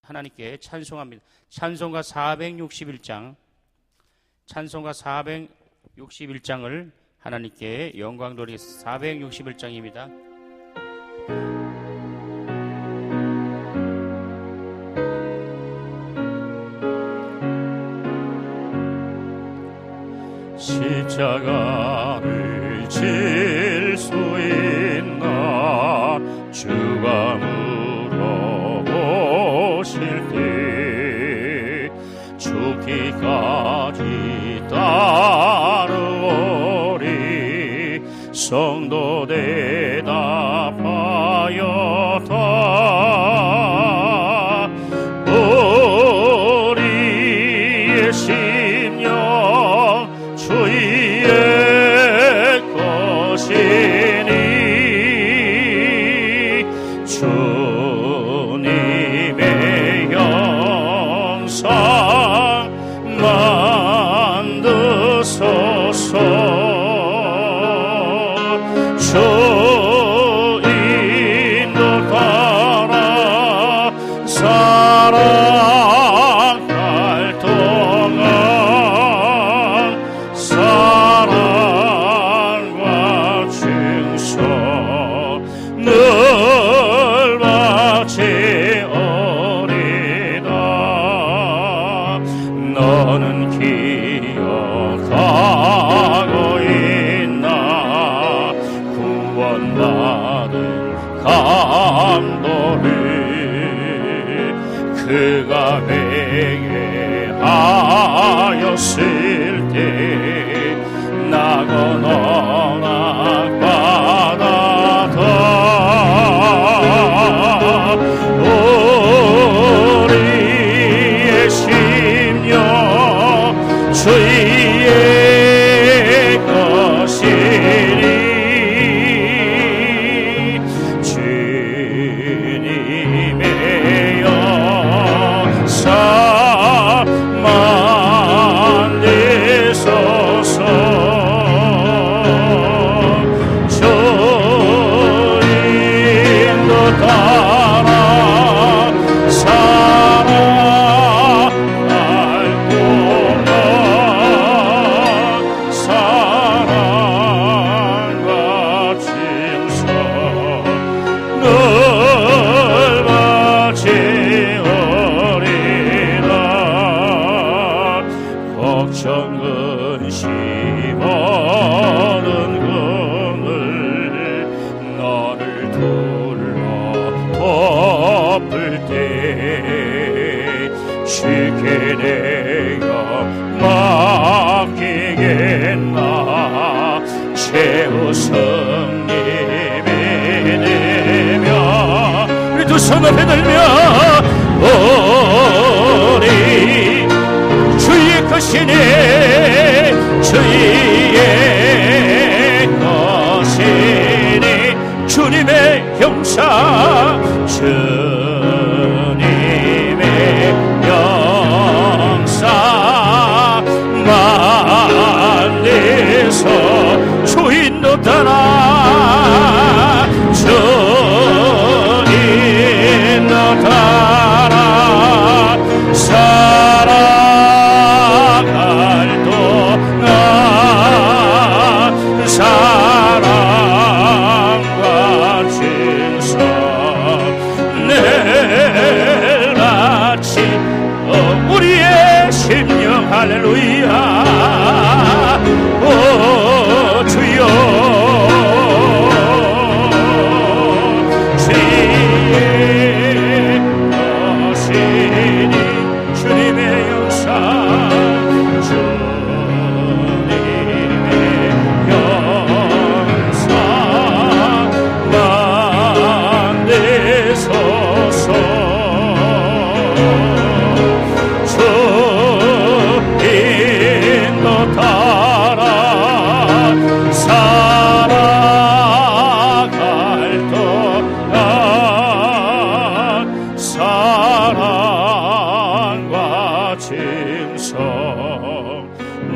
하나님께 찬송합니다. 찬송가 461장, 찬송가 461장을 하나님께 영광 돌리겠습니다. 461장입니다. 십자가를 질 수 있나 주가 물어보실 때 죽기까지 따르오리. 성도 대답하였다. 우리의 심령 주의 것이니 주님의 영상 만드소서. 주 인도 따라 살아갈 동안 사랑과 증서 늘 바치오리다. 너는 기억하고 있나 구원받은 감도를. 그가 내게 하였을 때 나고 너락받았다. 우리의 심령 주의 것이니 주님의 영상 만드소서. 주 인도 따라 살아갈 동안 사랑과 증서 늘 바치오리라. 걱정 근심 없는 그늘 너를 둘러 덮을 때 쉽게 내가 맡기겠나. 최우승님이 되며 우리 두 손 앞에 들며 우리 주의 것이니 주의 것이니 주님의 형상 주님의 영상 만드소. 주인도 따라 주인도 따라 살아갈 동안 사랑과 증서 늘 바치 우리의 심령 할렐루야. 오 주여 주의 것이니 주님의 영상 주님의 영상 만드소서. 주인도 따라 살아갈 동안 사랑과 증서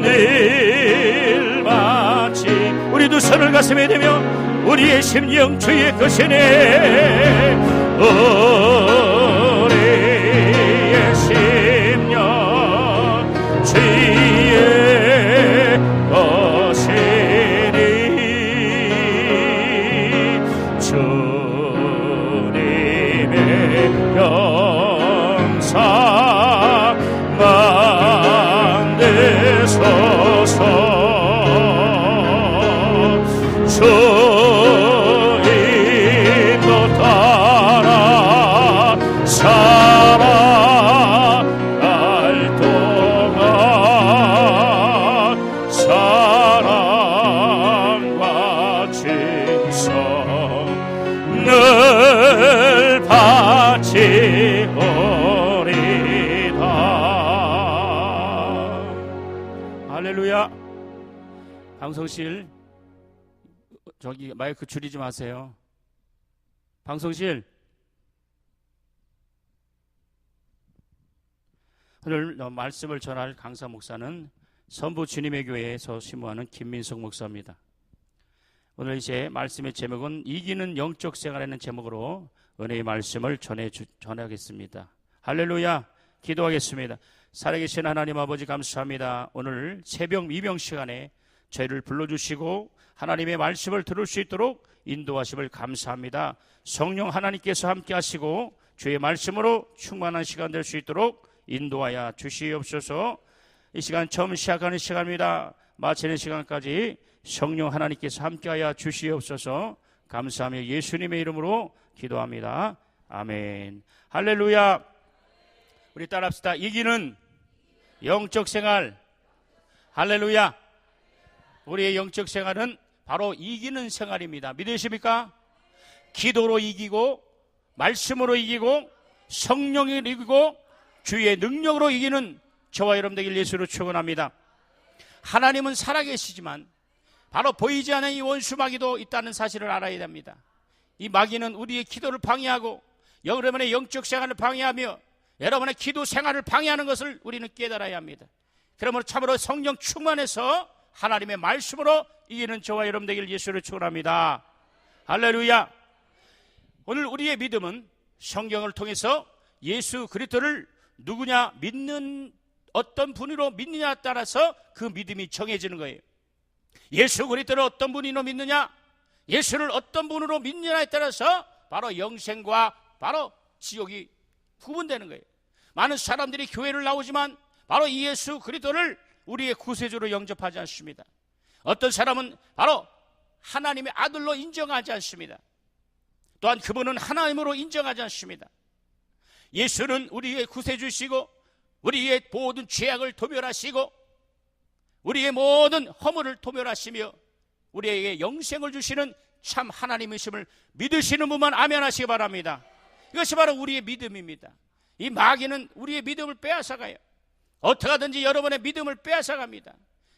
늘 바치. 우리 두 손을 가슴에 대며 우리의 심령 주의 것이네. 우리 지으리다. 할렐루야. 방송실 저기 마이크 줄이지 마세요. 방송실, 오늘 말씀을 전할 강사 목사는 선부 주님의 교회에서 심무하는 김민석 목사입니다. 오늘 이제 말씀의 제목은 이기는 영적 생활이라는 제목으로 은혜의 말씀을 전하겠습니다. 할렐루야. 기도하겠습니다. 살아계신 하나님 아버지 감사합니다. 오늘 새벽 미명 시간에 저희를 불러주시고 하나님의 말씀을 들을 수 있도록 인도하심을 감사합니다. 성령 하나님께서 함께 하시고 주의 말씀으로 충만한 시간 될 수 있도록 인도하여 주시옵소서. 이 시간 처음 시작하는 시간입니다. 마치는 시간까지 성령 하나님께서 함께하여 주시옵소서. 감사하며 예수님의 이름으로 기도합니다. 아멘. 할렐루야. 우리 따라합시다. 이기는 영적 생활. 할렐루야. 우리의 영적 생활은 바로 이기는 생활입니다. 믿으십니까? 기도로 이기고, 말씀으로 이기고, 성령을 이기고, 주의 능력으로 이기는 저와 여러분 되길 예수로 축원합니다. 하나님은 살아계시지만 바로 보이지 않는 이 원수 마귀도 있다는 사실을 알아야 됩니다. 이 마귀는 우리의 기도를 방해하고 여러분의 영적 생활을 방해하며 여러분의 기도 생활을 방해하는 것을 우리는 깨달아야 합니다. 그러므로 참으로 성령 충만해서 하나님의 말씀으로 이기는 저와 여러분 되길 예수로 축원합니다. 할렐루야. 오늘 우리의 믿음은 성경을 통해서 예수 그리스도를 누구냐 믿는 어떤 분으로 믿느냐에 따라서 그 믿음이 정해지는 거예요. 예수 그리스도를 어떤 분으로 믿느냐, 예수를 어떤 분으로 믿느냐에 따라서 바로 영생과 바로 지옥이 구분되는 거예요. 많은 사람들이 교회를 나오지만 바로 이 예수 그리스도를 우리의 구세주로 영접하지 않습니다. 어떤 사람은 바로 하나님의 아들로 인정하지 않습니다. 또한 그분은 하나님으로 인정하지 않습니다. 예수는 우리의 구세주시고 우리의 모든 죄악을 도멸하시고 우리의 모든 허물을 도멸하시며 우리에게 영생을 주시는 참 하나님이심을 믿으시는 분만 아멘 하시기 바랍니다. 이것이 바로 우리의 믿음입니다. 이 마귀는 우리의 믿음을 빼앗아가요. 어떻게 하든지 여러분의 믿음을 빼앗아갑니다.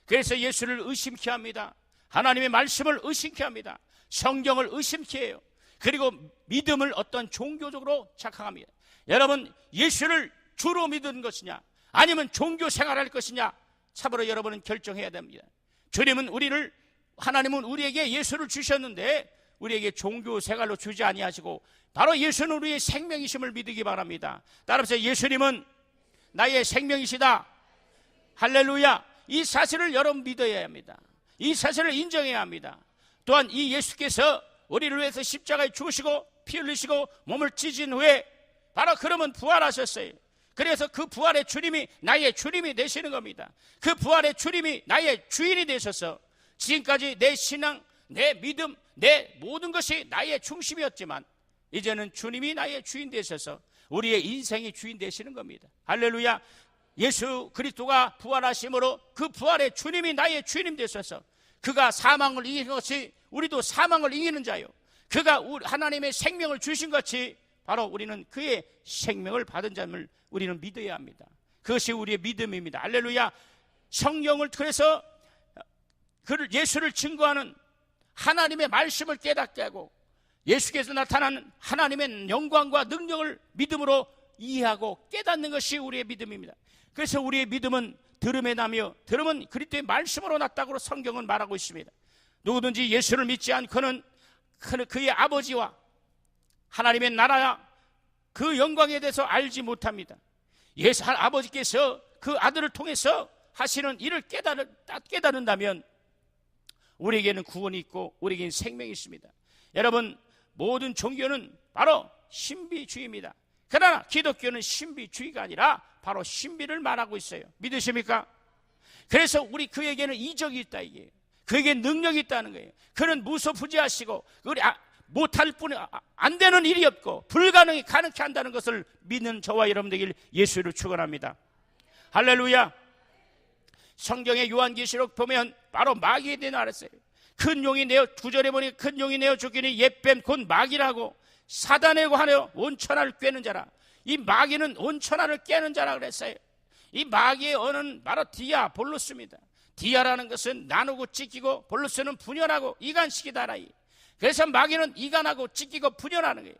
그래서 예수를 의심케 합니다. 하나님의 말씀을 의심케 합니다. 성경을 의심케 해요. 그리고 믿음을 어떤 종교적으로 착각합니다. 여러분, 예수를 주로 믿는 것이냐 아니면 종교 생활할 것이냐 참으로 여러분은 결정해야 됩니다. 하나님은 우리에게 예수를 주셨는데 우리에게 종교 생활로 주지 아니하시고 바로 예수는 우리의 생명이심을 믿기 바랍니다. 따라서 예수님은 나의 생명이시다. 할렐루야. 이 사실을 여러분 믿어야 합니다. 이 사실을 인정해야 합니다. 또한 이 예수께서 우리를 위해서 십자가에 죽으시고 피 흘리시고 몸을 찢은 후에 바로 그러면 부활하셨어요. 그래서 그 부활의 주님이 나의 주님이 되시는 겁니다. 그 부활의 주님이 나의 주인이 되셔서 지금까지 내 신앙, 내 믿음, 내 모든 것이 나의 중심이었지만 이제는 주님이 나의 주인 되셔서 우리의 인생의 주인 되시는 겁니다. 할렐루야. 예수 그리스도가 부활하심으로 그 부활의 주님이 나의 주님 되셔서 그가 사망을 이긴 것이 우리도 사망을 이기는 자요. 그가 하나님의 생명을 주신 것이 바로 우리는 그의 생명을 받은 자임을 우리는 믿어야 합니다. 그것이 우리의 믿음입니다. 할렐루야. 성경을 그래서 예수를 증거하는 하나님의 말씀을 깨닫게 하고 예수께서 나타나는 하나님의 영광과 능력을 믿음으로 이해하고 깨닫는 것이 우리의 믿음입니다. 그래서 우리의 믿음은 들음에 나며 들음은 그리스도의 말씀으로 났다고 성경은 말하고 있습니다. 누구든지 예수를 믿지 않고는 그의 아버지와 하나님의 나라야 그 영광에 대해서 알지 못합니다. 예수 아버지께서 그 아들을 통해서 하시는 일을 깨달은다면 우리에게는 구원이 있고 우리에게는 생명이 있습니다. 여러분, 모든 종교는 바로 신비주의입니다. 그러나 기독교는 신비주의가 아니라 바로 신비를 말하고 있어요. 믿으십니까? 그래서 그에게는 이적이 있다 이게. 그에게 능력이 있다는 거예요. 그는 무소부지하시고 못할 뿐 안 되는 일이 없고 불가능이 가능케 한다는 것을 믿는 저와 여러분 되길 예수를 축원합니다. 할렐루야. 성경의 요한계시록 보면 바로 마귀에 대해 알았어요. 큰 용이 내어 9절에 보니 큰 용이 내어 죽기니 옛뱀 곧 마귀라고 사단에 관하여 온천하를 꿰는 자라. 이 마귀는 온천하를 깨는 자라 그랬어요. 이 마귀의 언어는 바로 디아볼로스입니다. 디아라는 것은 나누고 찢기고, 볼로스는 분열하고 이간시키다라. 그래서 마귀는 이간하고 찢기고 분열하는 거예요.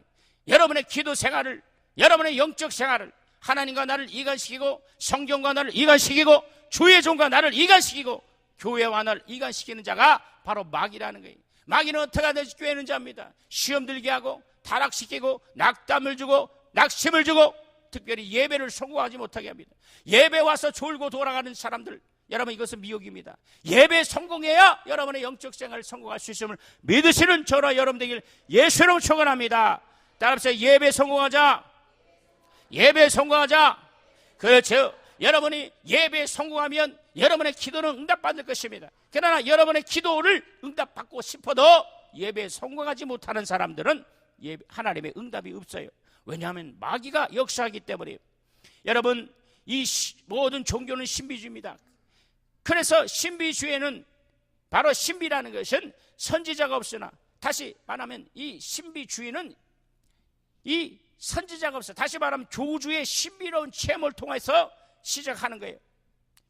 여러분의 기도 생활을, 여러분의 영적 생활을 하나님과 나를 이간시키고, 성경과 나를 이간시키고, 주의 종과 나를 이간시키고, 교회와 나를 이간시키는 자가 바로 마귀라는 거예요. 마귀는 어떻게 하든지 꿰는 자입니다. 시험 들게 하고, 타락시키고, 낙담을 주고, 낙심을 주고, 특별히 예배를 성공하지 못하게 합니다. 예배 와서 졸고 돌아가는 사람들, 여러분, 이것은 미혹입니다. 예배 성공해야 여러분의 영적 생활을 성공할 수 있음을 믿으시는 저와 여러분 되길 예수로 축원합니다. 따라서 예배 성공하자. 예배 성공하자. 그렇죠. 여러분이 예배에 성공하면 여러분의 기도는 응답받을 것입니다. 그러나 여러분의 기도를 응답받고 싶어도 예배에 성공하지 못하는 사람들은 하나님의 응답이 없어요. 왜냐하면 마귀가 역사하기 때문에. 여러분, 이 모든 종교는 신비주의입니다. 그래서 신비주의에는 바로 신비라는 것은 선지자가 없으나, 다시 말하면 이 신비주의는 이 선지자가 없어. 다시 말하면 교주의 신비로운 체험을 통해서 시작하는 거예요.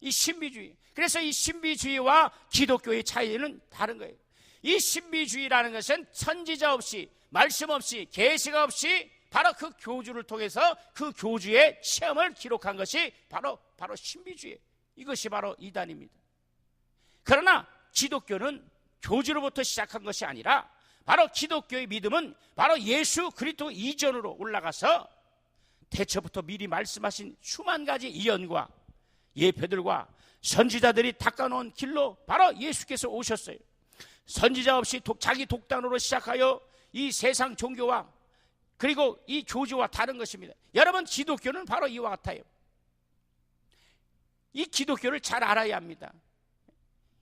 이 신비주의. 그래서 이 신비주의와 기독교의 차이는 다른 거예요. 이 신비주의라는 것은 선지자 없이, 말씀 없이, 계시가 없이 바로 그 교주를 통해서 그 교주의 체험을 기록한 것이 바로 신비주의. 이것이 바로 이단입니다. 그러나 기독교는 교주로부터 시작한 것이 아니라, 바로 기독교의 믿음은 바로 예수 그리스도 이전으로 올라가서 태초부터 미리 말씀하신 수만 가지 예언과 예표들과 선지자들이 닦아놓은 길로 바로 예수께서 오셨어요. 선지자 없이 자기 독단으로 시작하여 이 세상 종교와 그리고 이 교주와 다른 것입니다. 여러분, 기독교는 바로 이와 같아요. 이 기독교를 잘 알아야 합니다.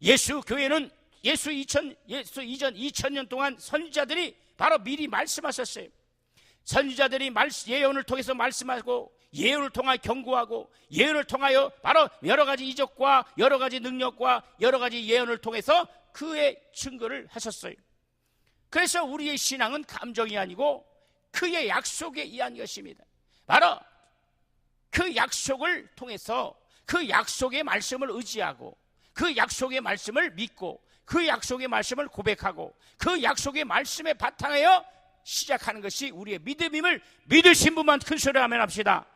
예수 교회는 예수 이전 2000년 동안 선지자들이 바로 미리 말씀하셨어요. 선지자들이 예언을 통해서 말씀하고, 예언을 통하여 경고하고, 예언을 통하여 바로 여러 가지 이적과 여러 가지 능력과 여러 가지 예언을 통해서 그의 증거를 하셨어요. 그래서 우리의 신앙은 감정이 아니고 그의 약속에 의한 것입니다. 바로 그 약속을 통해서 그 약속의 말씀을 의지하고, 그 약속의 말씀을 믿고, 그 약속의 말씀을 고백하고, 그 약속의 말씀에 바탕하여 시작하는 것이 우리의 믿음임을 믿으신 분만 큰 소리로 아멘 합시다.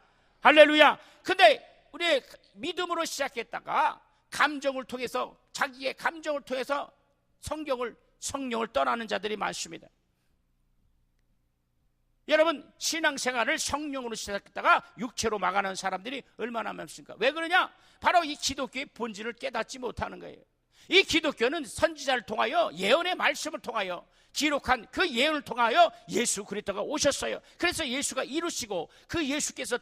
할렐루야. 근데 우리의 믿음으로 시작했다가 감정을 통해서, 자기의 감정을 통해서 성령을 떠나는 자들이 많습니다. 여러분, 신앙생활을 성령으로 시작했다가 육체로 막아내는 사람들이 얼마나 많습니까? 왜 그러냐? 바로 이 기독교의 본질을 깨닫지 못하는 거예요. 이 기독교는 선지자를 통하여, 예언의 말씀을 통하여 기록한 그 예언을 통하여 예수 그리스도가 오셨어요. 그래서 예수가 이루시고, 그 예수께서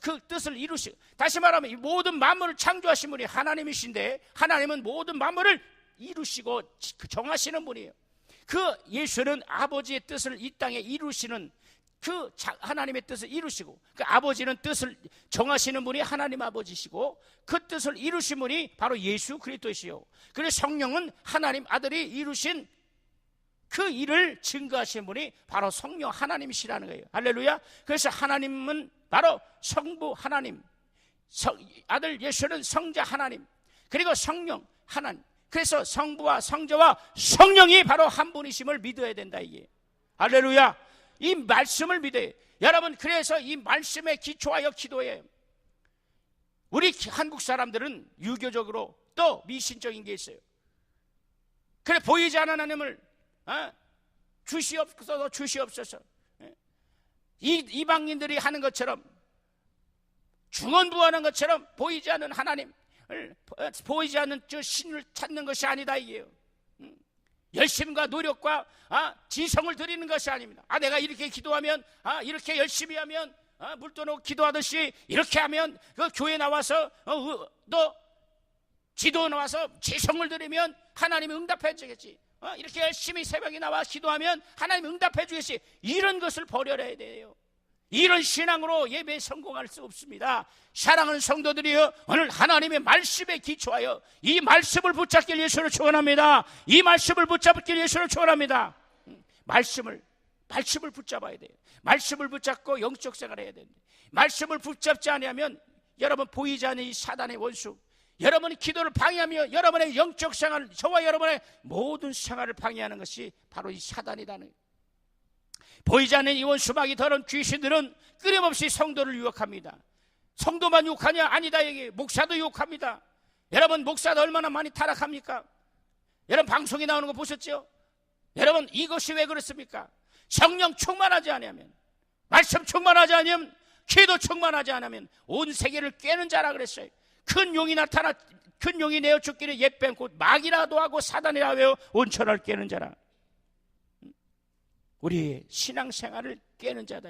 그 뜻을 이루시고, 다시 말하면 이 모든 만물을 창조하신 분이 하나님이신데, 하나님은 모든 만물을 이루시고 정하시는 분이에요. 그 예수는 아버지의 뜻을 이 땅에 이루시는, 그 하나님의 뜻을 이루시고, 그 아버지는 뜻을 정하시는 분이 하나님 아버지시고, 그 뜻을 이루신 분이 바로 예수 그리스도시요. 그리고 성령은 하나님 아들이 이루신 그 일을 증거하신 분이 바로 성령 하나님이시라는 거예요. 할렐루야. 그래서 하나님은 바로 성부 하나님, 아들 예수는 성자 하나님, 그리고 성령 하나님. 그래서 성부와 성자와 성령이 바로 한 분이심을 믿어야 된다, 이게. 할렐루야. 이 말씀을 믿어요. 여러분, 그래서 이 말씀에 기초하여 기도해요. 우리 한국 사람들은 유교적으로 또 미신적인 게 있어요. 그래, 보이지 않는 하나님을 주시옵소서, 주시옵소서. 이방인들이 하는 것처럼, 중언부하는 것처럼 보이지 않는 하나님, 보이지 않는 저 신을 찾는 것이 아니다, 이게요. 열심과 노력과 지성을 드리는 것이 아닙니다. 내가 이렇게 기도하면, 이렇게 열심히 하면, 물 떠놓고 기도하듯이 이렇게 하면, 그 교회 나와서 또 기도 나와서 지성을 드리면 하나님이 응답해 주겠지. 이렇게 열심히 새벽에 나와 기도하면 하나님이 응답해 주겠지. 이런 것을 버려야 돼요. 이런 신앙으로 예배에 성공할 수 없습니다. 사랑하는 성도들이여, 오늘 하나님의 말씀에 기초하여 이 말씀을 붙잡길 예수를 축원합니다. 이 말씀을 붙잡길 예수를 축원합니다. 말씀을 말씀을 붙잡아야 돼요. 말씀을 붙잡고 영적 생활을 해야 됩니다. 말씀을 붙잡지 않으면 여러분 보이지 않는 이 사단의 원수, 여러분이 기도를 방해하며 여러분의 영적 생활, 저와 여러분의 모든 생활을 방해하는 것이 바로 이 사단이라는 거예요. 보이지 않는 이 원수마귀 더러운 귀신들은 끊임없이 성도를 유혹합니다. 성도만 유혹하냐? 아니다. 이게 목사도 유혹합니다. 여러분 목사도 얼마나 많이 타락합니까? 여러분 방송에 나오는 거 보셨죠? 여러분 이것이 왜 그렇습니까? 성령 충만하지 않으면, 말씀 충만하지 않으면, 기도 충만하지 않으면 온 세계를 꿰는 자라 그랬어요. 큰 용이 나타나 큰 용이 내어 죽기를 예뱀 곧 마귀라도 하고 사단이라 하여 온 천하를 꿰는 자라. 우리의 신앙생활을 깨는 자다.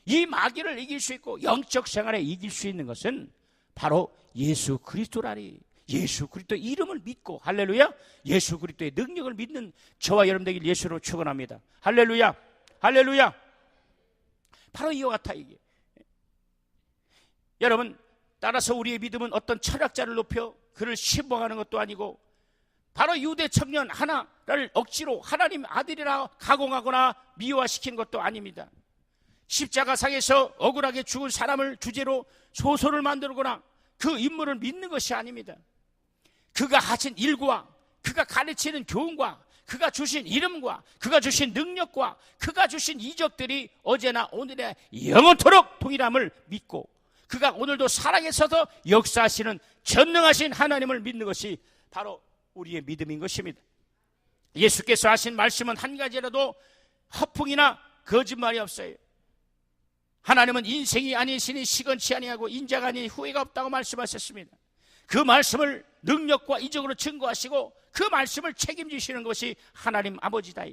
이 마귀를 이길 수 있고 영적 생활에 이길 수 있는 것은 바로 예수 그리스도라니. 예수 그리스도의 이름을 믿고, 할렐루야, 예수 그리스도의 능력을 믿는 저와 여러분 되길 예수로 축원합니다. 할렐루야, 할렐루야. 바로 이와 같아. 이게 여러분, 따라서 우리의 믿음은 어떤 철학자를 높여 그를 신봉하는 것도 아니고, 바로 유대 청년 하나를 억지로 하나님 아들이라 가공하거나 미화시킨 것도 아닙니다. 십자가상에서 억울하게 죽은 사람을 주제로 소설을 만들거나 그 인물을 믿는 것이 아닙니다. 그가 하신 일과 그가 가르치는 교훈과 그가 주신 이름과 그가 주신 능력과 그가 주신 이적들이 어제나 오늘에 영원토록 동일함을 믿고, 그가 오늘도 살아계셔서 역사하시는 전능하신 하나님을 믿는 것이 바로 우리의 믿음인 것입니다. 예수께서 하신 말씀은 한 가지라도 허풍이나 거짓말이 없어요. 하나님은 인생이 아니시니 시건치 아니하고 인자가 아니 후회가 없다고 말씀하셨습니다. 그 말씀을 능력과 이적으로 증거하시고 그 말씀을 책임지시는 것이 하나님 아버지다.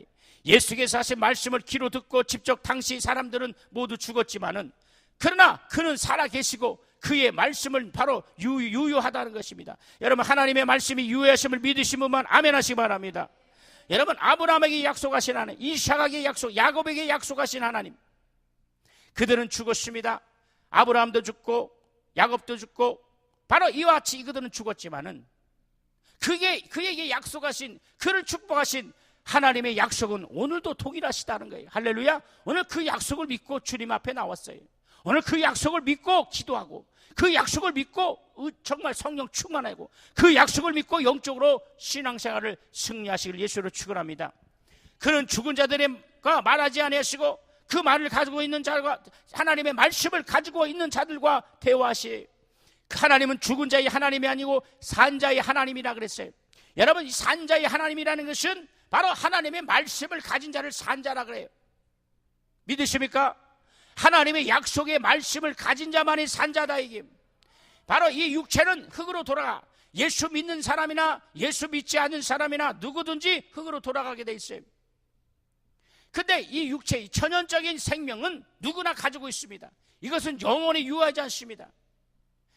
예수께서 하신 말씀을 귀로 듣고 직접 당시 사람들은 모두 죽었지만은, 그러나 그는 살아계시고 그의 말씀은 바로 유효하다는 것입니다. 여러분, 하나님의 말씀이 유효하심을 믿으신 분만 아멘 하시기 바랍니다. 여러분, 아브라함에게 약속하신 하나님, 이삭에게 약속, 야곱에게 약속하신 하나님, 그들은 죽었습니다. 아브라함도 죽고 야곱도 죽고 바로 이와 같이 그들은 죽었지만은 그에게 약속하신, 그를 축복하신 하나님의 약속은 오늘도 동일하시다는 거예요. 할렐루야. 오늘 그 약속을 믿고 주님 앞에 나왔어요. 오늘 그 약속을 믿고 기도하고, 그 약속을 믿고 정말 성령 충만하고, 그 약속을 믿고 영적으로 신앙생활을 승리하시길 예수로 축원합니다. 그는 죽은 자들과 말하지 아니하시고 그 말을 가지고 있는 자들과, 하나님의 말씀을 가지고 있는 자들과 대화하시. 하나님은 죽은 자의 하나님이 아니고 산자의 하나님이라 그랬어요. 여러분, 이 산자의 하나님이라는 것은 바로 하나님의 말씀을 가진 자를 산자라 그래요. 믿으십니까? 하나님의 약속의 말씀을 가진 자만이 산자다. 이게 바로 이 육체는 흙으로 돌아가. 예수 믿는 사람이나 예수 믿지 않는 사람이나 누구든지 흙으로 돌아가게 돼 있어요. 근데 이 육체의 천연적인 생명은 누구나 가지고 있습니다. 이것은 영원히 유효하지 않습니다.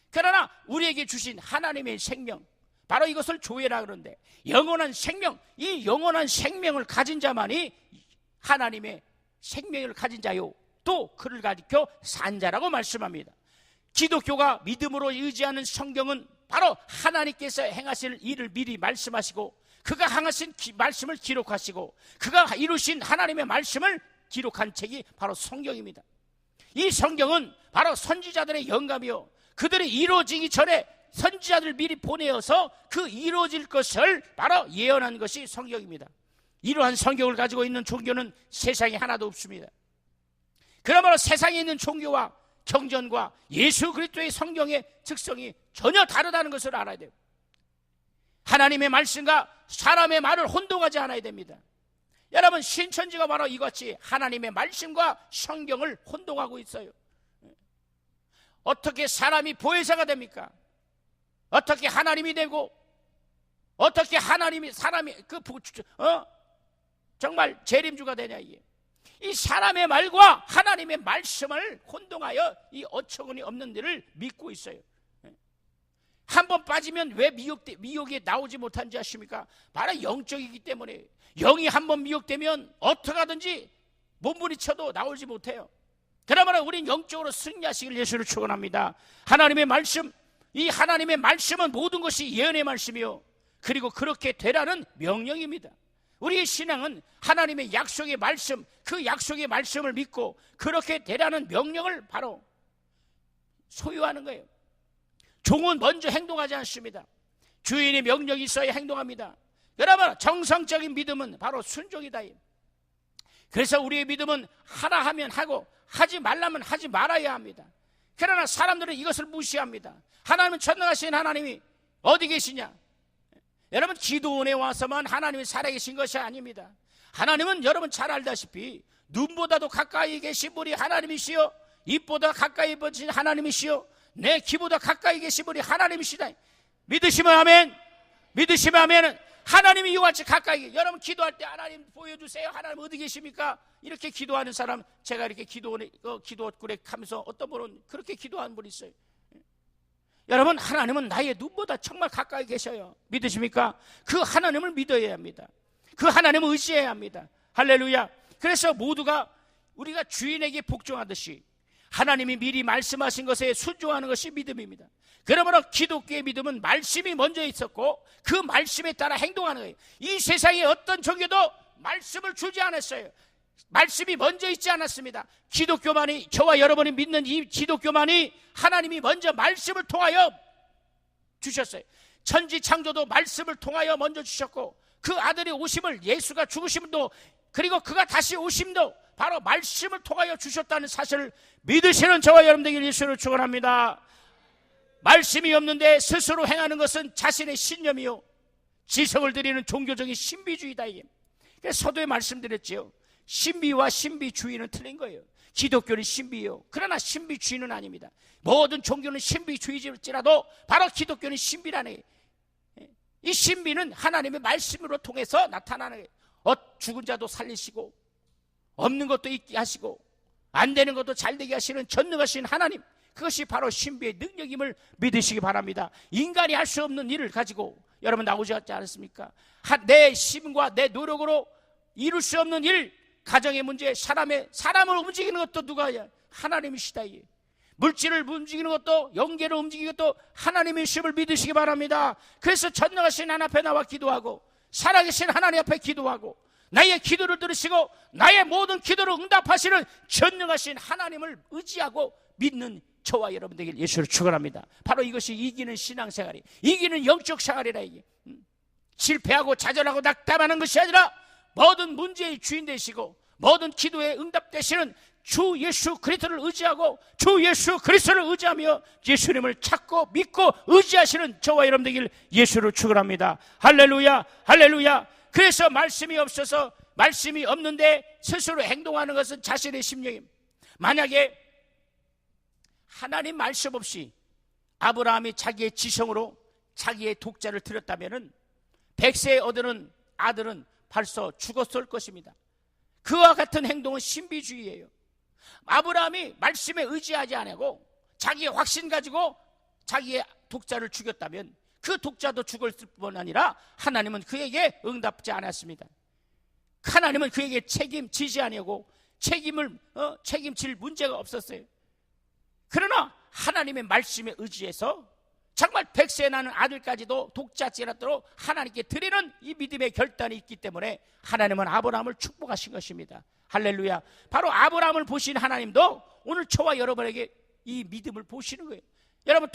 그러나 우리에게 주신 하나님의 생명, 바로 이것을 조회라 그러는데, 영원한 생명, 이 영원한 생명을 가진 자만이 하나님의 생명을 가진 자요, 또 그를 가리켜 산자라고 말씀합니다. 기독교가 믿음으로 의지하는 성경은 바로 하나님께서 행하실 일을 미리 말씀하시고, 그가 행하신 말씀을 기록하시고, 그가 이루신 하나님의 말씀을 기록한 책이 바로 성경입니다. 이 성경은 바로 선지자들의 영감이요, 그들이 이루어지기 전에 선지자들을 미리 보내어서 그 이루어질 것을 바로 예언한 것이 성경입니다. 이러한 성경을 가지고 있는 종교는 세상에 하나도 없습니다. 그러므로 세상에 있는 종교와 경전과 예수 그리스도의 성경의 특성이 전혀 다르다는 것을 알아야 돼요. 하나님의 말씀과 사람의 말을 혼동하지 않아야 됩니다. 여러분, 신천지가 바로 이같이 하나님의 말씀과 성경을 혼동하고 있어요. 어떻게 사람이 보혜사가 됩니까? 어떻게 하나님이 되고, 어떻게 하나님이 사람이 정말 재림주가 되냐. 이게 이 사람의 말과 하나님의 말씀을 혼동하여 이 어처구니 없는 일을 믿고 있어요. 한번 빠지면 왜 미혹에 나오지 못한지 아십니까? 바로 영적이기 때문에. 영이 한번 미혹되면 어떻게 하든지 몸부림쳐도 나오지 못해요. 그러므로 우리는 영적으로 승리하시길 예수를 축원합니다. 하나님의 말씀, 이 하나님의 말씀은 모든 것이 예언의 말씀이요, 그리고 그렇게 되라는 명령입니다. 우리의 신앙은 하나님의 약속의 말씀, 그 약속의 말씀을 믿고 그렇게 되라는 명령을 바로 소유하는 거예요. 종은 먼저 행동하지 않습니다. 주인의 명령이 있어야 행동합니다. 여러분, 정상적인 믿음은 바로 순종이다. 그래서 우리의 믿음은 하라 하면 하고 하지 말라면 하지 말아야 합니다. 그러나 사람들은 이것을 무시합니다. 하나님은 전능하신 하나님이 어디 계시냐? 여러분, 기도원에 와서만 하나님이 살아계신 것이 아닙니다. 하나님은 여러분 잘 알다시피 눈보다도 가까이 계신 분이 하나님이시요, 입보다 가까이 계신 하나님이시요, 내 귀보다 가까이 계신 분이 하나님이시다. 믿으시면 아멘. 믿으시면 아멘. 하나님이 이와 같이 가까이, 여러분 기도할 때 하나님 보여주세요. 하나님 어디 계십니까? 이렇게 기도하는 사람, 제가 이렇게 기도원에 가면서 어떤 분은 그렇게 기도하는 분이 있어요. 여러분, 하나님은 나의 눈보다 정말 가까이 계셔요. 믿으십니까? 그 하나님을 믿어야 합니다. 그 하나님을 의지해야 합니다. 할렐루야. 그래서 모두가 우리가 주인에게 복종하듯이 하나님이 미리 말씀하신 것에 순종하는 것이 믿음입니다. 그러므로 기독교의 믿음은 말씀이 먼저 있었고 그 말씀에 따라 행동하는 거예요. 이 세상에 어떤 종교도 말씀을 주지 않았어요. 말씀이 먼저 있지 않았습니다. 기독교만이, 저와 여러분이 믿는 이 기독교만이 하나님이 먼저 말씀을 통하여 주셨어요. 천지 창조도 말씀을 통하여 먼저 주셨고, 그 아들의 오심을, 예수가 죽으심도, 그리고 그가 다시 오심도 바로 말씀을 통하여 주셨다는 사실을 믿으시는 저와 여러분들에게 예수를 축원합니다. 말씀이 없는데 스스로 행하는 것은 자신의 신념이요, 지성을 드리는 종교적인 신비주의다. 이게 그래서 서두에 말씀드렸지요. 신비와 신비주의는 틀린 거예요. 기독교는 신비예요. 그러나 신비주의는 아닙니다. 모든 종교는 신비주의일지라도 바로 기독교는 신비라는 거예요. 이 신비는 하나님의 말씀으로 통해서 나타나는 거예요. 죽은 자도 살리시고 없는 것도 있게 하시고 안 되는 것도 잘 되게 하시는 전능하신 하나님, 그것이 바로 신비의 능력임을 믿으시기 바랍니다. 인간이 할 수 없는 일을 가지고 여러분 나오지 않았습니까? 내 힘과 내 노력으로 이룰 수 없는 일, 가정의 문제, 사람을 움직이는 것도 누가야? 하나님이시다. 물질을 움직이는 것도, 영계를 움직이는 것도 하나님의 힘을 믿으시기 바랍니다. 그래서 전능하신 하나님 앞에 나와 기도하고 살아계신 하나님 앞에 기도하고 나의 기도를 들으시고 나의 모든 기도를 응답하시는 전능하신 하나님을 의지하고 믿는 저와 여러분들에게 예수를 축원합니다. 바로 이것이 이기는 신앙생활이, 이기는 영적 생활이라. 이게 실패하고 좌절하고 낙담하는 것이 아니라 모든 문제의 주인 되시고 모든 기도에 응답되시는 주 예수 그리스도를 의지하고 주 예수 그리스도를 의지하며 예수님을 찾고 믿고 의지하시는 저와 여러분들에게 예수를 축원합니다. 할렐루야, 할렐루야. 그래서 말씀이 없어서, 말씀이 없는데 스스로 행동하는 것은 자신의 심령입니다. 만약에 하나님 말씀 없이 아브라함이 자기의 지성으로 자기의 독자를 드렸다면 100세에 얻은 아들은 벌써 죽었을 것입니다. 그와 같은 행동은 신비주의예요. 아브라함이 말씀에 의지하지 않고 자기의 확신 가지고 자기의 독자를 죽였다면 그 독자도 죽었을 뿐 아니라 하나님은 그에게 응답지 않았습니다. 하나님은 그에게 책임지지 아니하고 책임질 문제가 없었어요. 그러나 하나님의 말씀에 의지해서 정말 100세 나는 아들까지도 독자지라도 하나님께 드리는 이 믿음의 결단이 있기 때문에 하나님은 아브라함을 축복하신 것입니다. 할렐루야. 바로 아브라함을 보신 하나님도 오늘 저와 여러분에게 이 믿음을 보시는 거예요. 여러분,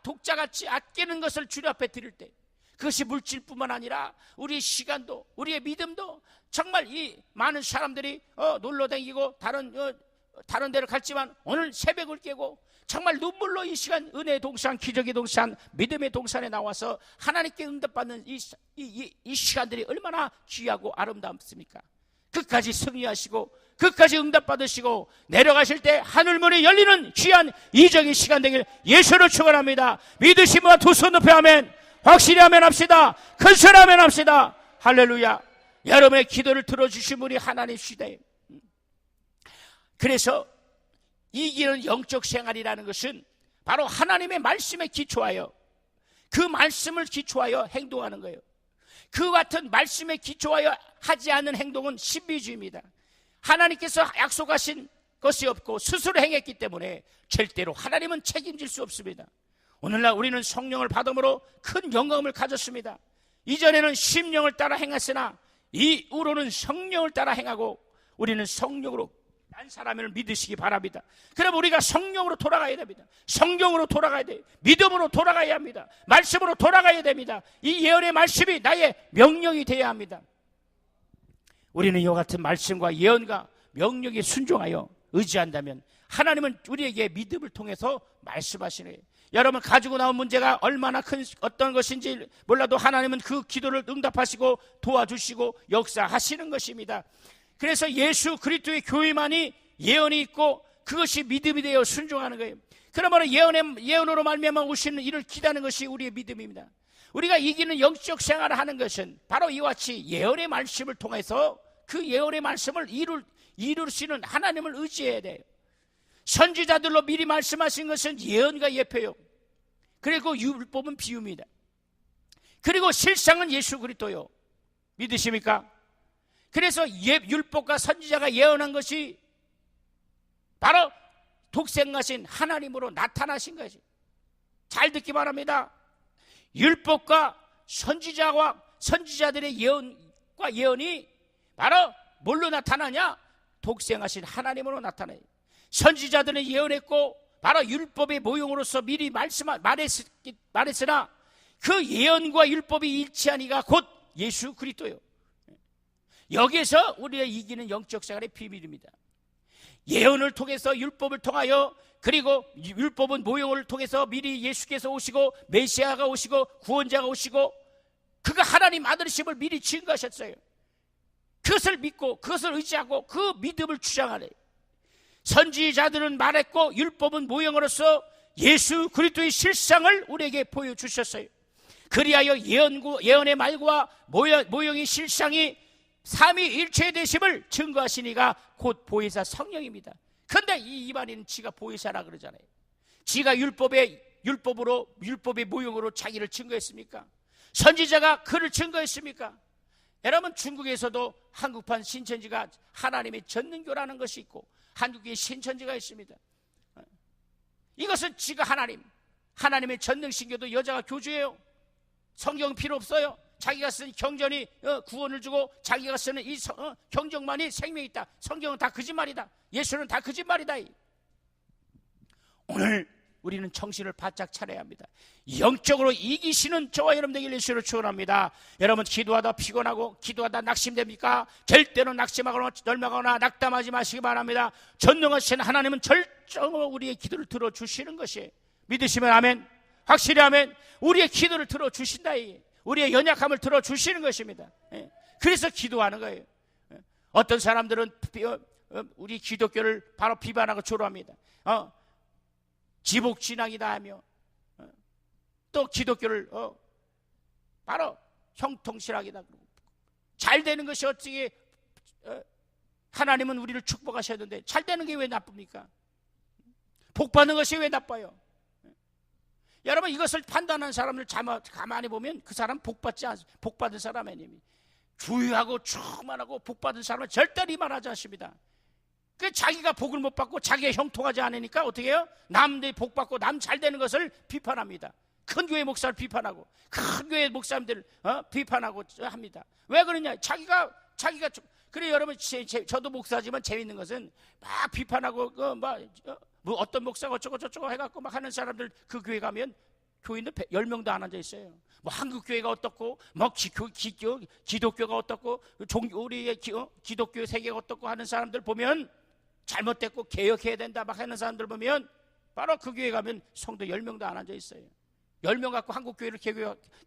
독자같이 아끼는 것을 주님 앞에 드릴 때 그것이 물질뿐만 아니라 우리의 시간도, 우리의 믿음도, 정말 이 많은 사람들이 놀러 다니고 다른 데를 갔지만 오늘 새벽을 깨고 정말 눈물로 이 시간 은혜의 동산, 기적의 동산, 믿음의 동산에 나와서 하나님께 응답받는 이 시간들이 얼마나 귀하고 아름답습니까? 끝까지 승리하시고 끝까지 응답받으시고 내려가실 때 하늘문이 열리는 귀한 이적의 시간 되길 예수를 축원합니다. 믿으시면 두 손 높여 아멘. 확실히 아멘 합시다. 큰 소리 아멘 합시다. 할렐루야. 여러분의 기도를 들어주신 분이 하나님이시다. 그래서 이기는 영적 생활이라는 것은 바로 하나님의 말씀에 기초하여, 그 말씀을 기초하여 행동하는 거예요. 그 같은 말씀에 기초하여 하지 않는 행동은 신비주의입니다. 하나님께서 약속하신 것이 없고 스스로 행했기 때문에 절대로 하나님은 책임질 수 없습니다. 오늘날 우리는 성령을 받음으로 큰 영광을 가졌습니다. 이전에는 심령을 따라 행했으나 이후로는 성령을 따라 행하고 우리는 성령으로 난 사람을 믿으시기 바랍니다. 그럼 우리가 성령으로 돌아가야 됩니다. 성경으로 돌아가야 돼요. 믿음으로 돌아가야 합니다. 말씀으로 돌아가야 됩니다. 이 예언의 말씀이 나의 명령이 되어야 합니다. 우리는 이와 같은 말씀과 예언과 명령에 순종하여 의지한다면 하나님은 우리에게 믿음을 통해서 말씀하시는 거예요. 여러분 가지고 나온 문제가 얼마나 큰 어떤 것인지 몰라도 하나님은 그 기도를 응답하시고 도와주시고 역사하시는 것입니다. 그래서 예수 그리스도의 교회만이 예언이 있고 그것이 믿음이 되어 순종하는 거예요. 그러므로 예언으로 말미암아 오시는 이를 기다리는 것이 우리의 믿음입니다. 우리가 이기는 영적 생활을 하는 것은 바로 이와 같이 예언의 말씀을 통해서 그 예언의 말씀을 이루시는 하나님을 의지해야 돼요. 선지자들로 미리 말씀하신 것은 예언과 예표요. 그리고 율법은 비유입니다. 그리고 실상은 예수 그리스도요. 믿으십니까? 그래서 율법과 선지자가 예언한 것이 바로 독생하신 하나님으로 나타나신 것이. 잘 듣기 바랍니다. 율법과 선지자들의 예언과 예언이 바로 뭘로 나타나냐? 독생하신 하나님으로 나타나요. 선지자들은 예언했고 바로 율법의 모형으로서 미리 말했으나 그 예언과 율법이 일치하니가 곧 예수 그리스도요. 여기에서 우리가 이기는 영적 생활의 비밀입니다. 예언을 통해서 율법을 통하여 그리고 율법은 모형을 통해서 미리 예수께서 오시고 메시아가 오시고 구원자가 오시고 그가 하나님 아들이심을 미리 증거하셨어요. 그것을 믿고 그것을 의지하고 그 믿음을 주장하래. 선지자들은 말했고 율법은 모형으로서 예수 그리스도의 실상을 우리에게 보여주셨어요. 그리하여 예언의 말과 모형의 실상이 삼위일체 되심을 증거하시니가 곧 보혜사 성령입니다. 그런데 이 이방인은 지가 보혜사라 그러잖아요. 지가 율법의 모형으로 자기를 증거했습니까? 선지자가 그를 증거했습니까? 여러분 하는국에서도 한국판 신천지가 하나님의 전능교라는 것이 있고 한국에 신천지가 있습니다. 이것은 지가 하나님의 전능신교도 여자가 교주예요. 성경 필요 없어요. 자기가 쓴 경전이 구원을 주고 자기가 쓰는 이 경전만이 생명이 있다. 성경은 다 거짓말이다. 예수는 다 거짓말이다. 오늘 우리는 정신을 바짝 차려야 합니다. 영적으로 이기시는 저와 여러분 되길 예수로 축원합니다. 여러분 기도하다 피곤하고 기도하다 낙심됩니까? 절대로 낙심하거나 멸망하거나 낙담하지 마시기 바랍니다. 전능하신 하나님은 절정으로 우리의 기도를 들어주시는 것이에요. 믿으시면 아멘. 확실히 아멘. 우리의 기도를 들어주신다. 우리의 연약함을 들어주시는 것입니다. 그래서 기도하는 거예요. 어떤 사람들은 우리 기독교를 바로 비판하고 조롱합니다. 지복진앙이다 하며 또 기독교를 바로 형통실학이다 그러고 잘 되는 것이 어떻게 하나님은 우리를 축복하셨는데 잘 되는 게 왜 나쁩니까? 복 받는 것이 왜 나빠요? 여러분 이것을 판단하는 사람을 가만히 보면 그 사람 복받은 사람 아닙니다. 주의하고 충만하고 복받은 사람은 절대로 이 말하지 않습니다. 그 자기가 복을 못 받고 자기가 형통하지 않으니까 어떻게 해요? 남들이 복 받고 남 잘 되는 것을 비판합니다. 큰 교회 목사를 비판하고 큰 교회 목사님들을 비판하고 합니다. 왜 그러냐? 자기가 그래 여러분 저도 목사지만 재밌는 것은 막 비판하고 뭐 어떤 목사가 어쩌고 저쩌고 해갖고 막 하는 사람들 그 교회 가면 교인들 10명도 안 앉아 있어요. 뭐 한국 교회가 어떻고 뭐 기독교가 어떻고 우리의 기독교 세계가 어떻고 하는 사람들 보면 잘못됐고 개혁해야 된다 막 하는 사람들 보면 바로 그 교회 가면 성도 10명도 안 앉아 있어요. 10명 갖고 한국 교회를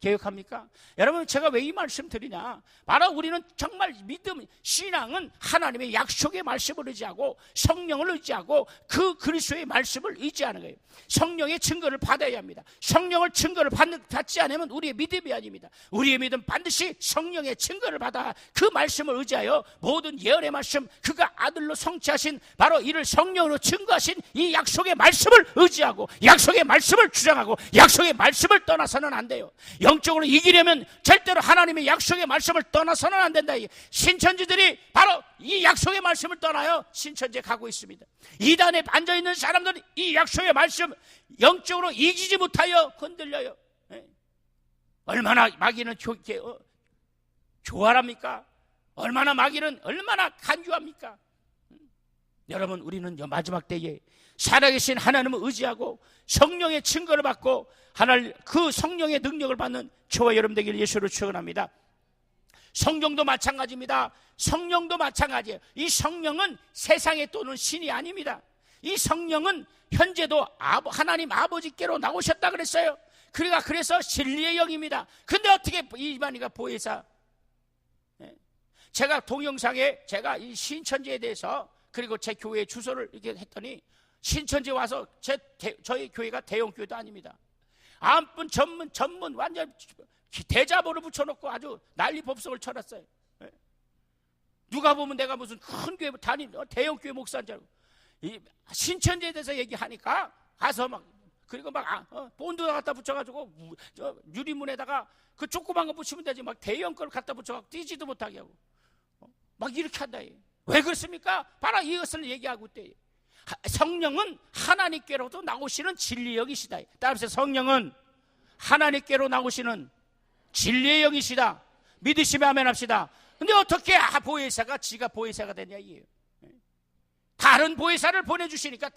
개혁합니까? 여러분 제가 왜 이 말씀 드리냐? 바로 우리는 정말 믿음, 신앙은 하나님의 약속의 말씀을 의지하고 성령을 의지하고 그 그리스도의 말씀을 의지하는 거예요. 성령의 증거를 받아야 합니다. 성령을 증거를 받지 않으면 우리의 믿음이 아닙니다. 우리의 믿음 반드시 성령의 증거를 받아 그 말씀을 의지하여 모든 예언의 말씀, 그가 아들로 성취하신 바로 이를 성령으로 증거하신 이 약속의 말씀을 의지하고 약속의 말씀을 주장하고 약속의 말씀을 떠나서는 안 돼요. 영적으로 이기려면 절대로 하나님의 약속의 말씀을 떠나서는 안 된다. 신천지들이 바로 이 약속의 말씀을 떠나요 신천지에 가고 있습니다. 이단에 앉아있는 사람들은 이 약속의 말씀 영적으로 이기지 못하여 흔들려요. 얼마나 마귀는 교활합니까? 얼마나 마귀는 얼마나 간주합니까? 여러분, 우리는 마지막 때에 살아계신 하나님을 의지하고 성령의 증거를 받고 하나님 그 성령의 능력을 받는 저와 여러분 되기를 예수로 축원합니다. 성경도 마찬가지입니다. 성령도 마찬가지예요. 이 성령은 세상에 또는 신이 아닙니다. 이 성령은 현재도 하나님 아버지께로 나오셨다 그랬어요. 그래서 진리의 영입니다. 근데 어떻게 이만희가 보혜사, 제가 동영상에 제가 이 신천지에 대해서 그리고 제 교회 주소를 이렇게 했더니 신천지 와서 저희 교회가 대형 교회도 아닙니다. 암분 전문 완전 대자보를 붙여놓고 아주 난리 법석을 쳐놨어요. 누가 보면 내가 무슨 큰 교회 대형 교회 목사인 줄 알고 이 신천지에 대해서 얘기하니까 가서 막 그리고 막 본드 갖다 붙여가지고 유리문에다가 그 조그만 거 붙이면 되지 막 대형 걸 갖다 붙여가지고 뛰지도 못하게 하고 막 이렇게 한다. 왜 그렇습니까? 바로 이것을 얘기하고 있대. 성령은 하나님께로도 나오시는 진리의 영이시다. 따라서 성령은 하나님께로 나오시는 진리의 영이시다. 믿으시면 아멘 합시다. 근데 어떻게 보혜사가 지가 보혜사가 되냐 이게요. 다른 보혜사를 보내주시니까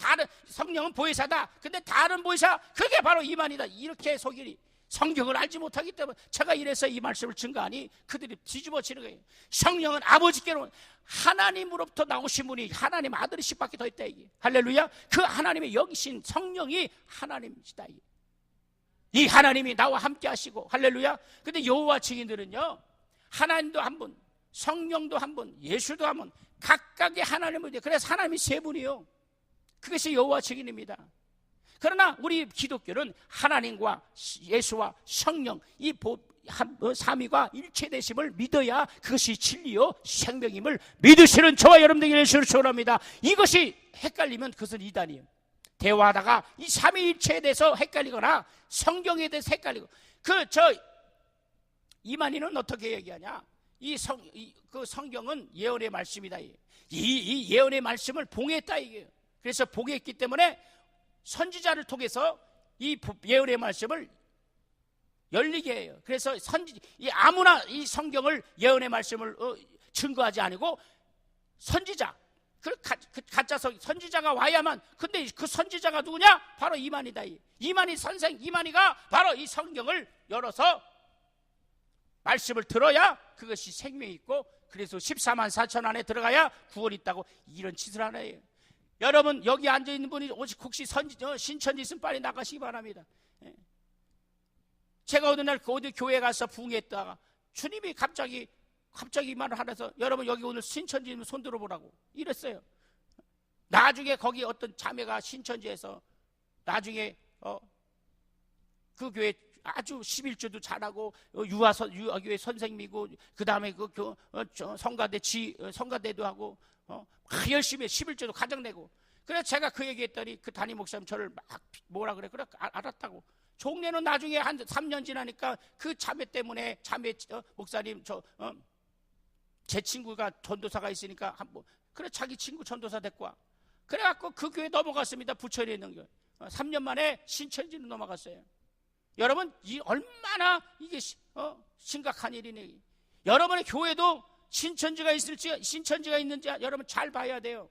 성령은 보혜사다. 근데 다른 보혜사 그게 바로 이만희다. 이렇게 속이니 성경을 알지 못하기 때문에 제가 이래서 이 말씀을 증거하니 그들이 뒤집어지는 거예요. 성령은 아버지께로 하나님으로부터 나오신 분이 하나님 아들이신 밖에 더 있다 이게. 할렐루야. 그 하나님의 영이신 성령이 하나님이시다 이게. 이 하나님이 나와 함께 하시고 할렐루야. 근데 여호와 증인들은요 하나님도 한 분, 성령도 한 분, 예수도 한 분, 각각의 하나님을 돼. 그래서 하나님이 세 분이요. 그것이 여호와 증인입니다. 그러나 우리 기독교는 하나님과 예수와 성령 이 삼위가 일체되심을 믿어야 그것이 진리요 생명임을 믿으시는 저와 여러분들에게 예수를 축원합니다. 이것이 헷갈리면 그것은 이단이에요. 대화하다가 이 삼위일체에 대해서 헷갈리거나 성경에 대해서 헷갈리고 이만희는 어떻게 얘기하냐? 그 성경은 예언의 말씀이다. 이 예언의 말씀을 봉했다 이게요. 그래서 봉했기 때문에 선지자를 통해서 이 예언의 말씀을 열리게 해요. 그래서 아무나 이 성경을 예언의 말씀을 증거하지 않고 선지자, 그 가짜 선지자가 와야만. 근데 그 선지자가 누구냐? 바로 이만희다. 이만희 선생, 이만희가 바로 이 성경을 열어서 말씀을 들어야 그것이 생명이 있고 그래서 14만 4천 안에 들어가야 구원이 있다고 이런 짓을 하네요. 여러분 여기 앉아있는 분이 혹시 신천지 있으면 빨리 나가시기 바랍니다. 제가 어느 날 어디 교회 가서 부흥했다가 주님이 갑자기 말을 하면서 여러분 여기 오늘 신천지 있으면 손 들어보라고 이랬어요. 나중에 거기 어떤 자매가 신천지에서 나중에 그 교회 아주 11조도 잘하고 유아교회 선생님이고 그 다음에 성가대도 하고 열심히 11조도 가정 내고. 그래서 제가 그 얘기했더니 그 담임 목사님 저를 막 뭐라 그래. 그래 알았다고. 종례는 나중에 한 3년 지나니까 그 자매 때문에 목사님 제 친구가 전도사가 있으니까 그래 자기 친구 전도사 데리고 와. 그래갖고 그 교회 넘어갔습니다. 부천에 있는 교회. 3년 만에 신천지로 넘어갔어요. 여러분 얼마나 이게 심각한 일이네. 여러분의 교회도 신천지가 있는지 여러분 잘 봐야 돼요.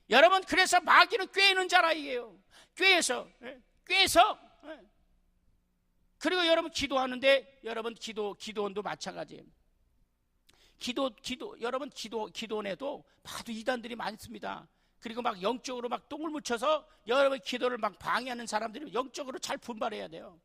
여러분 그래서 마귀는 꾀는 자라 이게요. 꾀에서 그리고 여러분 기도하는데 여러분 기도원도 마찬가지예요. 여러분 기도원에도 봐도 이단들이 많습니다. 그리고 막 영적으로 막 똥을 묻혀서 여러분 기도를 막 방해하는 사람들이 영적으로 잘 분발해야 돼요.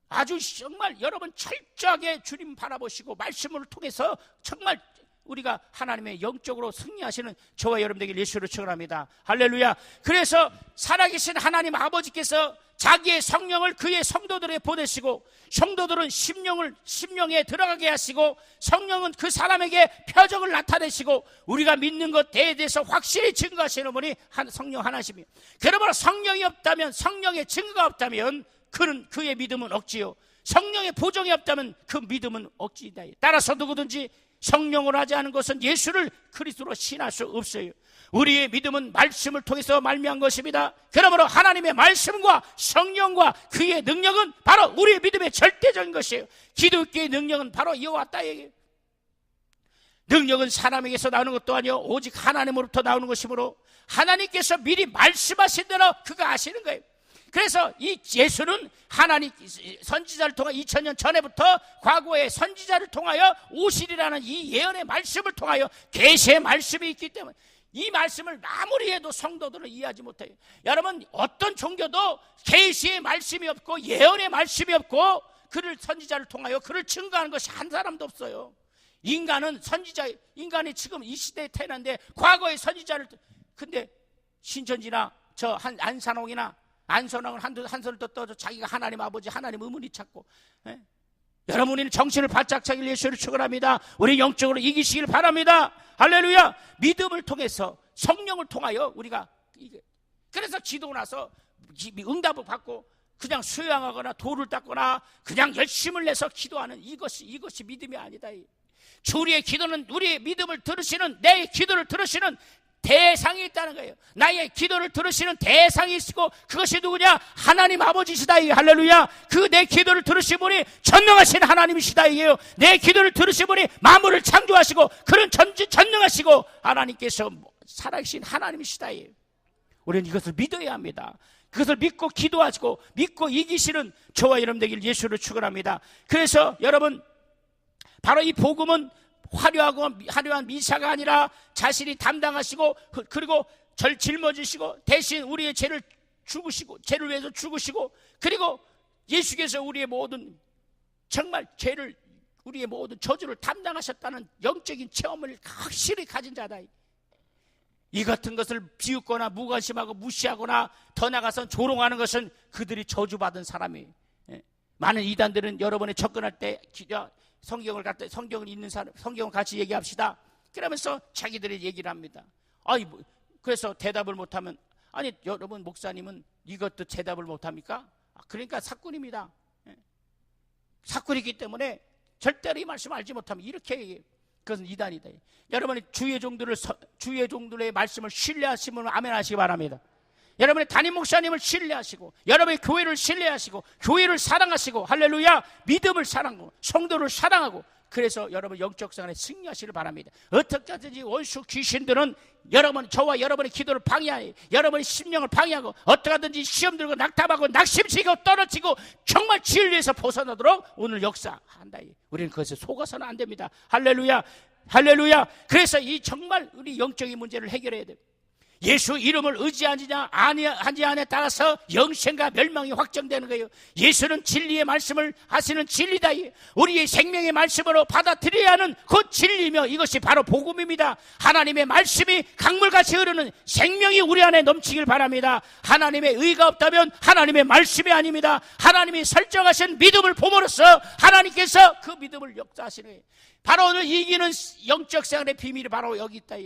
아주 정말 여러분 철저하게 주님 바라보시고 말씀을 통해서 정말 우리가 하나님의 영적으로 승리하시는 저와 여러분에게 예수를 축원합니다. 할렐루야. 그래서 살아계신 하나님 아버지께서 자기의 성령을 그의 성도들에 보내시고 성도들은 심령에 들어가게 하시고 성령은 그 사람에게 표적을 나타내시고 우리가 믿는 것에 대해서 확실히 증거하시는 분이 성령 하나님이에요. 그러므로 성령이 없다면, 성령의 증거가 없다면 그의 믿음은 억지요, 성령의 보정이 없다면 그 믿음은 억지이다. 따라서 누구든지 성령으로 하지 않은 것은 예수를 그리스도로 신할 수 없어요. 우리의 믿음은 말씀을 통해서 말미암은 것입니다. 그러므로 하나님의 말씀과 성령과 그의 능력은 바로 우리의 믿음의 절대적인 것이에요. 기독교의 능력은 바로 이와 같다 얘기예요. 능력은 사람에게서 나오는 것도 아니요 오직 하나님으로부터 나오는 것이므로 하나님께서 미리 말씀하신 대로 그가 아시는 거예요. 그래서 이 예수는 하나님 선지자를 통해 2000년 전에부터 과거의 선지자를 통하여 오시리라는 이 예언의 말씀을 통하여 계시의 말씀이 있기 때문에 이 말씀을 아무리 해도 성도들은 이해하지 못해요. 여러분, 어떤 종교도 계시의 말씀이 없고 예언의 말씀이 없고 그를 선지자를 통하여 그를 증거하는 것이 한 사람도 없어요. 인간은 선지자, 인간이 지금 이 시대에 태어났는데 과거의 선지자를, 근데 신천지나 저 안산홍이나 안선홍은 한선을 떠서 자기가 하나님 아버지 하나님 의문이 찾고, 여러분, 우리는 정신을 바짝 차길 예수를 축원합니다. 우리 영적으로 이기시길 바랍니다. 할렐루야. 믿음을 통해서 성령을 통하여 우리가, 그래서 기도고 나서 응답을 받고 그냥 수양하거나 돌을 닦거나 그냥 열심을 내서 기도하는 이것이 믿음이 아니다. 우리의 기도는 우리의 믿음을 들으시는, 내 기도를 들으시는 대상이 있다는 거예요. 나의 기도를 들으시는 대상이 있고 그것이 누구냐? 하나님 아버지시다. 할렐루야. 그 내 기도를 들으신 분이 전능하신 하나님이시다. 이게요. 내 기도를 들으신 분이 만물을 창조하시고 그런 전능하시고 하나님께서 살아계신 하나님이시다. 우리는 이것을 믿어야 합니다. 그것을 믿고 기도하시고 믿고 이기시는 저와 여러분 되길 예수를 축원합니다. 그래서 여러분, 바로 이 복음은 화려한 미사가 아니라 자신이 담당하시고 그리고 짊어지시고 대신 우리의 죄를 죽으시고 죄를 위해서 죽으시고 그리고 예수께서 우리의 모든 정말 죄를 우리의 모든 저주를 담당하셨다는 영적인 체험을 확실히 가진 자다. 이 같은 것을 비웃거나 무관심하고 무시하거나 더 나아가서 조롱하는 것은 그들이 저주받은 사람이에요. 많은 이단들은 여러분이 접근할 때 성경을 읽는 사람, 성경을 같이 얘기합시다. 그러면서 자기들이 얘기를 합니다. 그래서 대답을 못하면, 여러분 목사님은 이것도 대답을 못합니까? 그러니까 사꾼입니다. 사꾼이기 때문에 절대로 이 말씀 알지 못하면 이렇게 얘기해요. 그것은 이단이다. 여러분이 주의 종들의 말씀을 신뢰하시면 아멘 하시기 바랍니다. 여러분의 담임 목사님을 신뢰하시고 여러분의 교회를 신뢰하시고 교회를 사랑하시고 할렐루야, 믿음을 사랑하고 성도를 사랑하고 그래서 여러분 영적 생활에 승리하시길 바랍니다. 어떻게 하든지 원수 귀신들은 저와 여러분의 기도를 방해하여 여러분의 심령을 방해하고 어떻게 하든지 시험 들고 낙담하고 낙심치고 떨어지고 정말 진리에서 벗어나도록 오늘 역사한다. 우리는 그것에 속아서는 안 됩니다. 할렐루야, 할렐루야. 그래서 이 정말 우리 영적인 문제를 해결해야 돼요. 예수 이름을 의지하느냐 아니하느냐에 따라서 영생과 멸망이 확정되는 거예요. 예수는 진리의 말씀을 하시는 진리다. 우리의 생명의 말씀으로 받아들여야 하는 그 진리며 이것이 바로 복음입니다. 하나님의 말씀이 강물같이 흐르는 생명이 우리 안에 넘치길 바랍니다. 하나님의 의가 없다면 하나님의 말씀이 아닙니다. 하나님이 설정하신 믿음을 봄으로써 하나님께서 그 믿음을 역사하시는 거예요. 바로 오늘 이기는 영적 생활의 비밀이 바로 여기 있다.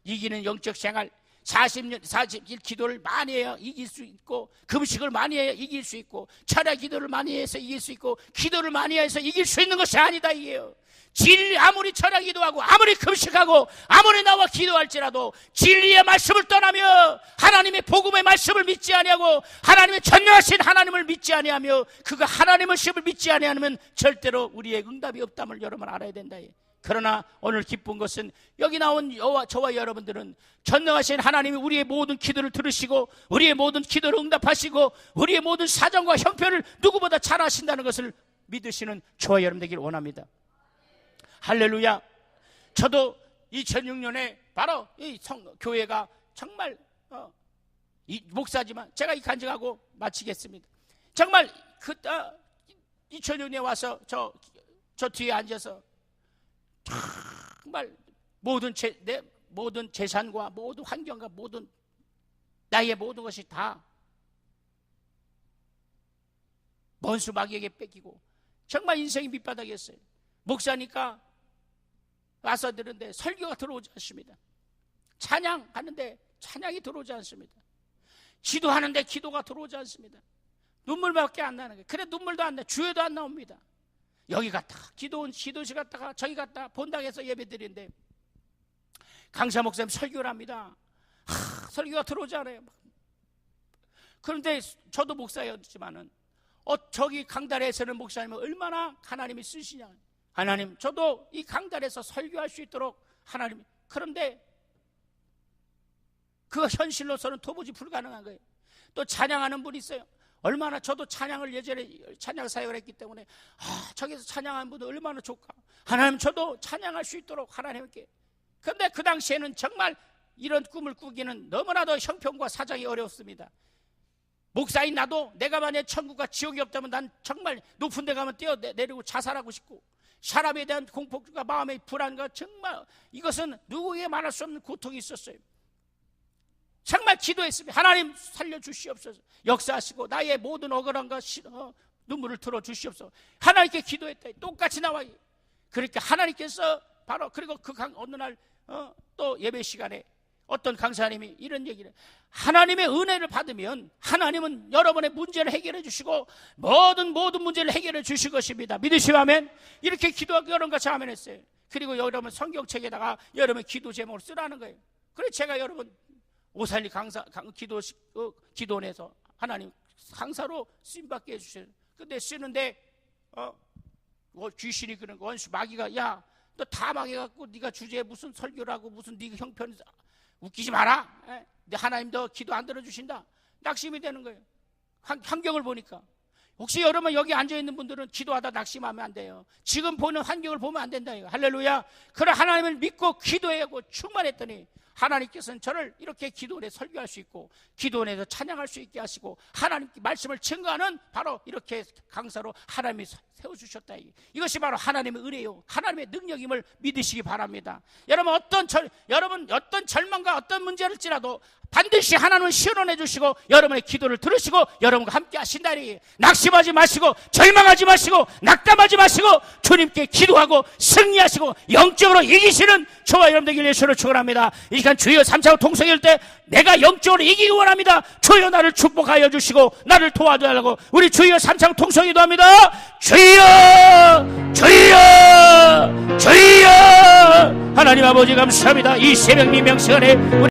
이기는 영적 생활, 40일 기도를 많이 해야 이길 수 있고 금식을 많이 해야 이길 수 있고 철야 기도를 많이 해서 이길 수 있고 기도를 많이 해서 이길 수 있는 것이 아니다. 이게요. 진리, 아무리 철야 기도하고 아무리 금식하고 아무리 나와 기도할지라도 진리의 말씀을 떠나며 하나님의 복음의 말씀을 믿지 아니하고 하나님의 전능하신 하나님을 믿지 아니하며 그가 하나님의 심을 믿지 아니하면 절대로 우리의 응답이 없담을 여러분 알아야 된다. 그러나 오늘 기쁜 것은 여기 나온 저와 여러분들은 전능하신 하나님이 우리의 모든 기도를 들으시고 우리의 모든 기도를 응답하시고 우리의 모든 사정과 형편을 누구보다 잘 아신다는 것을 믿으시는 저와 여러분 되기를 원합니다. 할렐루야. 저도 2006년에 바로 이 교회가 정말 목사지만 제가 이 간증하고 마치겠습니다. 정말 2006년에 와서 저 뒤에 앉아서 정말 내 모든 재산과 모든 환경과 모든 나의 모든 것이 다 원수 마귀에게 뺏기고 정말 인생이 밑바닥이었어요. 목사니까 와서 들은데 설교가 들어오지 않습니다. 찬양하는데 찬양이 들어오지 않습니다. 기도하는데 기도가 들어오지 않습니다. 눈물밖에 안 나는 거예요. 그래 눈물도 안 나, 주여도 안 나옵니다. 여기 갔다가 기도실 갔다가 저기 갔다가 본당에서 예배 드리는데 강사 목사님 설교를 합니다. 설교가 들어오지 않아요. 그런데 저도 목사였지만은 저기 강단에서는 목사님은 얼마나 하나님이 쓰시냐. 하나님, 저도 이 강단에서 설교할 수 있도록 하나님. 그런데 그 현실로서는 도무지 불가능한 거예요. 또 찬양하는 분이 있어요. 얼마나 저도 찬양을 예전에 찬양 사역을 했기 때문에 저기서 찬양하는 분도 얼마나 좋을까. 하나님, 저도 찬양할 수 있도록 하나님께. 그런데 그 당시에는 정말 이런 꿈을 꾸기는 너무나도 형편과 사정이 어려웠습니다. 목사인 나도 내가 만약에 천국과 지옥이 없다면 난 정말 높은 데 가면 뛰어내리고 자살하고 싶고, 사람에 대한 공포가 마음의 불안과 정말 이것은 누구에게 말할 수 없는 고통이 있었어요. 정말 기도했습니다. 하나님 살려주시옵소서. 역사하시고 나의 모든 억울함과 눈물을 틀어주시옵소서. 하나님께 기도했다. 똑같이 나와. 그러니까 하나님께서 바로, 그리고 어느 날 또 예배 시간에 어떤 강사님이 이런 얘기를 해요. 하나님의 은혜를 받으면 하나님은 여러분의 문제를 해결해 주시고 모든 문제를 해결해 주실 것입니다. 믿으시면 아멘. 이렇게 기도하고 여러분같이 아멘 했어요. 그리고 여러분 성경책에다가 여러분 기도 제목을 쓰라는 거예요. 그래서 제가 여러분 오살리 기도원에서 하나님 강사로 쓰임받게 해주셔요. 근데 쓰는데 귀신이 그런 원수 마귀가, 야, 너 다 망해갖고 네가 주제에 무슨 설교를 하고 무슨 네가 형편 웃기지 마라. 근데 하나님 너 기도 안 들어주신다. 낙심이 되는 거예요. 환경을 보니까. 혹시 여러분 여기 앉아있는 분들은 기도하다 낙심하면 안 돼요. 지금 보는 환경을 보면 안 된다. 할렐루야. 그래, 하나님을 믿고 기도하고 충만했더니 하나님께서는 저를 이렇게 기도원에 설교할 수 있고 기도원에서 찬양할 수 있게 하시고 하나님께 말씀을 증거하는 바로 이렇게 강사로 하나님이 세워주셨다. 이것이 바로 하나님의 은혜요, 하나님의 능력임을 믿으시기 바랍니다. 여러분 어떤 절망과 어떤 문제일지라도 반드시 하나님은 시원해 주시고 여러분의 기도를 들으시고 여러분과 함께 하신다니, 낙심하지 마시고 절망하지 마시고 낙담하지 마시고 주님께 기도하고 승리하시고 영적으로 이기시는 저와 여러분 되길 예수로 축원합니다. 이 시간 주여 삼차고 통성일 때 내가 영적으로 이기기 원합니다. 주여 나를 축복하여 주시고 나를 도와달라고 우리 주여 삼차고 통성기도 합니다. 주여 주여 주여. 하나님 아버지 감사합니다. 이 새벽 미명 시간에